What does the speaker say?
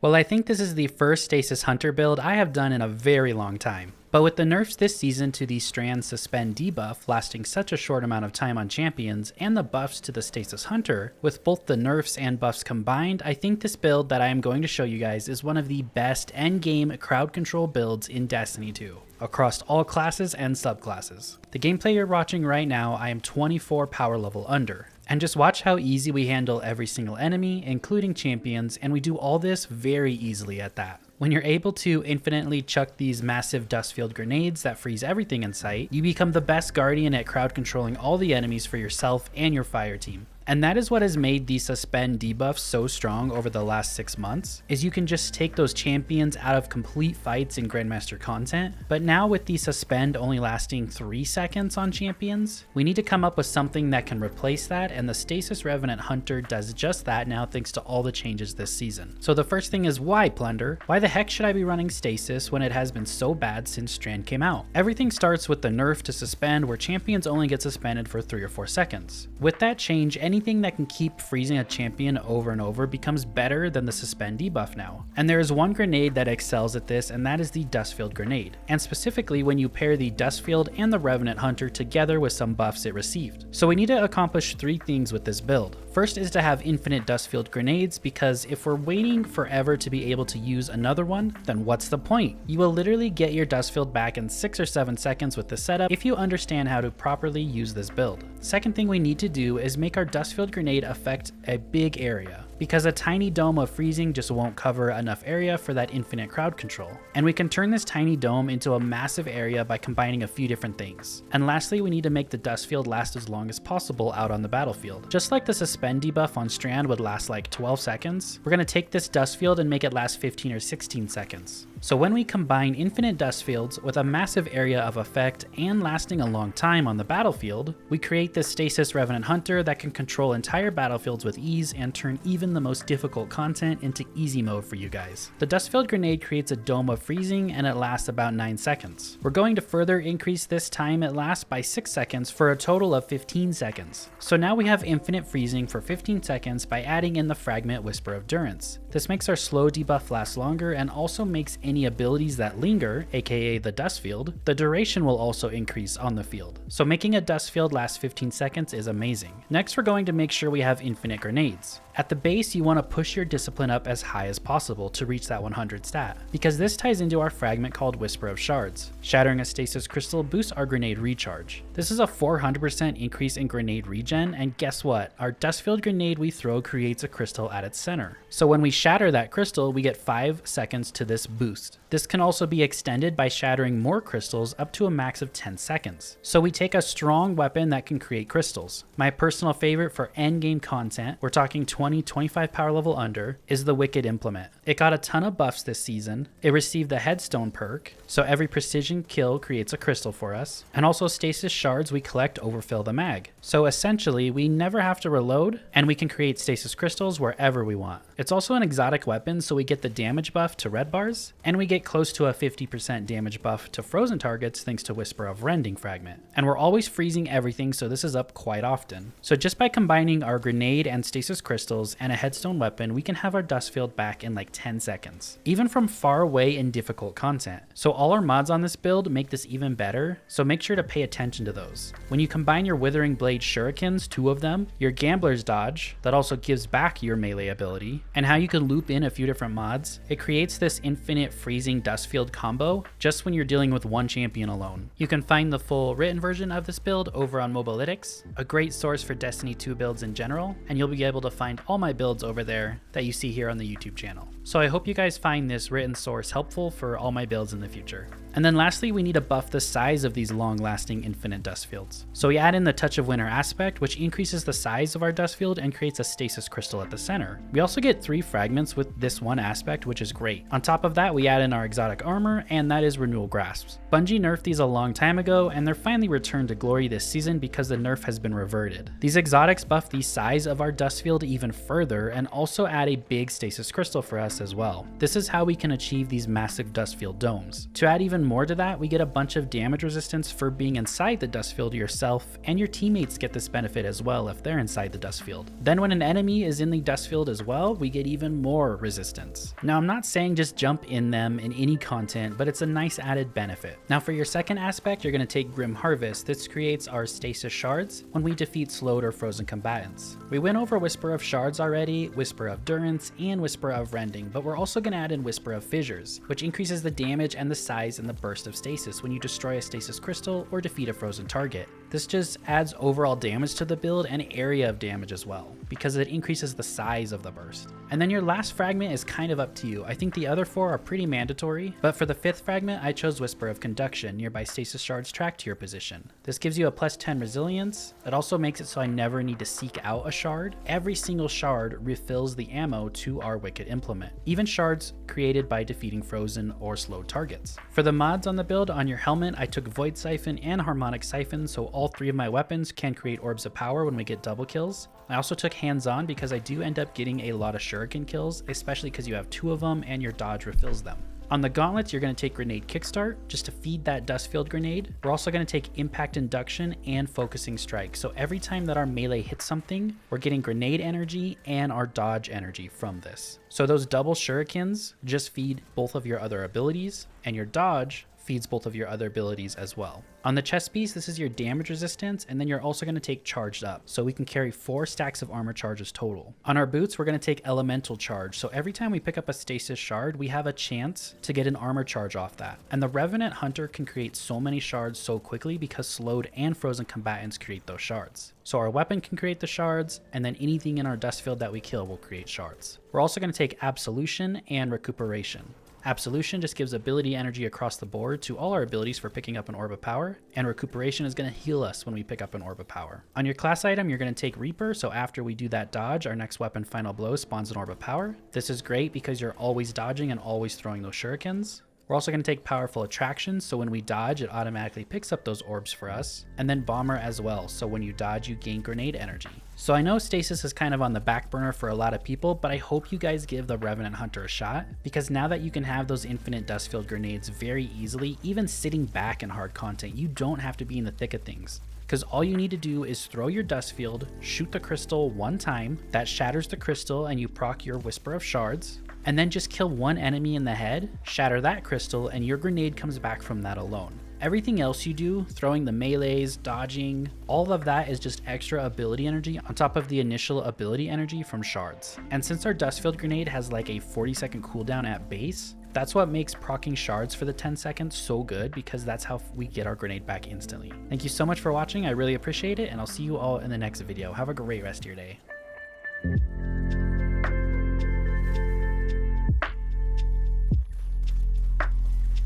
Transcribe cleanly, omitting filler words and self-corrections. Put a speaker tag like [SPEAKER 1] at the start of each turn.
[SPEAKER 1] Well, I think this is the first Stasis Hunter build I have done in a very long time. But with the nerfs this season to the Strand Suspend debuff lasting such a short amount of time on champions, and the buffs to the Stasis Hunter, with both the nerfs and buffs combined, I think this build that I am going to show you guys is one of the best endgame crowd control builds in Destiny 2, across all classes and subclasses. The gameplay you're watching right now, I am 24 power level under. And just watch how easy we handle every single enemy, including champions, and we do all this very easily at that. When you're able to infinitely chuck these massive duskfield grenades that freeze everything in sight, you become the best guardian at crowd controlling all the enemies for yourself and your fire team. And that is what has made the Suspend debuff so strong over the last 6 months, is you can just take those champions out of complete fights in grandmaster content. But now with the Suspend only lasting 3 seconds on champions, we need to come up with something that can replace that, and the Stasis Revenant Hunter does just that now thanks to all the changes this season. So the first thing is, why Plunder? Why the heck should I be running Stasis when it has been so bad since Strand came out? Everything starts with the nerf to Suspend, where champions only get suspended for 3 or 4 seconds. With that change, anything that can keep freezing a champion over and over becomes better than the Suspend debuff now. And there is one grenade that excels at this, and that is the Duskfield grenade. And specifically when you pair the Duskfield and the Revenant Hunter together with some buffs it received. So we need to accomplish 3 things with this build. First is to have infinite Duskfield grenades, because if we're waiting forever to be able to use another one, then what's the point? You will literally get your Duskfield back in 6 or 7 seconds with the setup if you understand how to properly use this build. Second thing we need to do is make our Duskfield grenade affect a big area, because a tiny dome of freezing just won't cover enough area for that infinite crowd control. And we can turn this tiny dome into a massive area by combining a few different things. And lastly, we need to make the Duskfield last as long as possible out on the battlefield. Just like the Suspend debuff on Strand would last like 12 seconds, we're going to take this Duskfield and make it last 15 or 16 seconds. So when we combine infinite Duskfields with a massive area of effect and lasting a long time on the battlefield, we create this Stasis Revenant Hunter that can control entire battlefields with ease and turn even the most difficult content into easy mode for you guys. The Duskfield grenade creates a dome of freezing and it lasts about 9 seconds. We're going to further increase this time it lasts by 6 seconds for a total of 15 seconds. So now we have infinite freezing for 15 seconds by adding in the fragment Whisper of Durance. This makes our slow debuff last longer and also makes any abilities that linger, aka the Duskfield, the duration will also increase on the field. So making a Duskfield last 15 seconds is amazing. Next, we're going to make sure we have infinite grenades. At the base, you want to push your discipline up as high as possible to reach that 100 stat, because this ties into our fragment called Whisper of Shards. Shattering a stasis crystal boosts our grenade recharge. This is a 400% increase in grenade regen, and guess what? Our Duskfield grenade we throw creates a crystal at its center. So when we shatter that crystal, we get 5 seconds to this boost. This can also be extended by shattering more crystals up to a max of 10 seconds. So we take a strong weapon that can create crystals. My personal favorite for endgame content, we're talking 20-25 power level under, is the Wicked Implement. It got a ton of buffs this season. It received the Headstone perk, so every precision kill creates a crystal for us. And also stasis shards we collect overfill the mag. So essentially, we never have to reload, and we can create stasis crystals wherever we want. It's also an exotic weapon, so we get the damage buff to red bars, and we get close to a 50% damage buff to frozen targets thanks to Whisper of Rending Fragment. And we're always freezing everything, so this is up quite often. So just by combining our grenade and stasis crystals and a headstone weapon, we can have our Duskfield back in like 10 seconds, even from far away in difficult content. So all our mods on this build make this even better, so make sure to pay attention to those. When you combine your Withering Blade shurikens, 2 of them, your Gambler's Dodge, that also gives back your melee ability, and how you can loop in a few different mods, it creates this infinite freezing Duskfield combo just when you're dealing with one champion alone. You can find the full written version of this build over on Mobalytics, a great source for Destiny 2 builds in general, and you'll be able to find all my builds over there that you see here on the YouTube channel. So I hope you guys find this written source helpful for all my builds in the future. And then lastly, we need to buff the size of these long-lasting infinite Duskfields. So we add in the Touch of Winter aspect, which increases the size of our Duskfield and creates a stasis crystal at the center. We also get 3 fragments with this one aspect, which is great. On top of that, we add in our exotic armor, and that is Renewal Grasps. Bungie nerfed these a long time ago, and they're finally returned to glory this season because the nerf has been reverted. These exotics buff the size of our Duskfield even further, and also add a big stasis crystal for us as well. This is how we can achieve these massive Duskfield domes. To add even even more to that, we get a bunch of damage resistance for being inside the dust field yourself, and your teammates get this benefit as well if they're inside the dust field. Then when an enemy is in the dust field as well, we get even more resistance. Now I'm not saying just jump in them in any content, but it's a nice added benefit. Now for your second aspect, you're going to take Grim Harvest. This creates our stasis shards when we defeat slowed or frozen combatants. We went over Whisper of Shards already, Whisper of Durance, and Whisper of Rending, but we're also going to add in Whisper of Fissures, which increases the damage and the size and the burst of stasis when you destroy a stasis crystal or defeat a frozen target. This just adds overall damage to the build and area of damage as well, because it increases the size of the burst. And then your last fragment is kind of up to you. I think the other 4 are pretty mandatory, but for the 5th fragment, I chose Whisper of Conduction, nearby stasis shards tracked to your position. This gives you a plus 10 resilience. It also makes it so I never need to seek out a shard. Every single shard refills the ammo to our Wicked Implement, even shards created by defeating frozen or slowed targets. For the mods on the build, on your helmet, I took Void Siphon and Harmonic Siphon, so all 3 of my weapons can create orbs of power when we get double kills. I also took hands-on because I do end up getting a lot of shuriken kills, especially because you have 2 of them and your dodge refills them. On the gauntlets, you're going to take Grenade Kickstart just to feed that dust field grenade. We're also going to take Impact Induction and Focusing Strike. So every time that our melee hits something, we're getting grenade energy and our dodge energy from this. So those double shurikens just feed both of your other abilities, and your dodge feeds both of your other abilities as well. On the chest piece, this is your damage resistance, and then you're also going to take Charged Up, so we can carry 4 stacks of armor charges total. On our boots, we're going to take Elemental Charge, so every time we pick up a stasis shard, we have a chance to get an armor charge off that. And the Revenant Hunter can create so many shards so quickly because slowed and frozen combatants create those shards. So our weapon can create the shards, and then anything in our dust field that we kill will create shards. We're also going to take Absolution and Recuperation. Absolution just gives ability energy across the board to all our abilities for picking up an Orb of Power, and Recuperation is going to heal us when we pick up an Orb of Power. On your class item, you're going to take Reaper, so after we do that dodge, our next weapon, Final Blow, spawns an Orb of Power. This is great because you're always dodging and always throwing those shurikens. We're also going to take Powerful Attraction, so when we dodge, it automatically picks up those orbs for us. And then Bomber as well, so when you dodge, you gain grenade energy. So I know Stasis is kind of on the back burner for a lot of people, but I hope you guys give the Revenant Hunter a shot, because now that you can have those infinite dust field grenades very easily, even sitting back in hard content, you don't have to be in the thick of things. Because all you need to do is throw your dust field, shoot the crystal 1 time, that shatters the crystal and you proc your Whisper of Shards, and then just kill 1 enemy in the head, shatter that crystal, and your grenade comes back from that alone. Everything else you do, throwing the melees, dodging, all of that is just extra ability energy on top of the initial ability energy from shards. And since our dust field grenade has like a 40-second cooldown at base, that's what makes proccing shards for the 10 seconds so good, because that's how we get our grenade back instantly. Thank you so much for watching, I really appreciate it, and I'll see you all in the next video. Have a great rest of your day.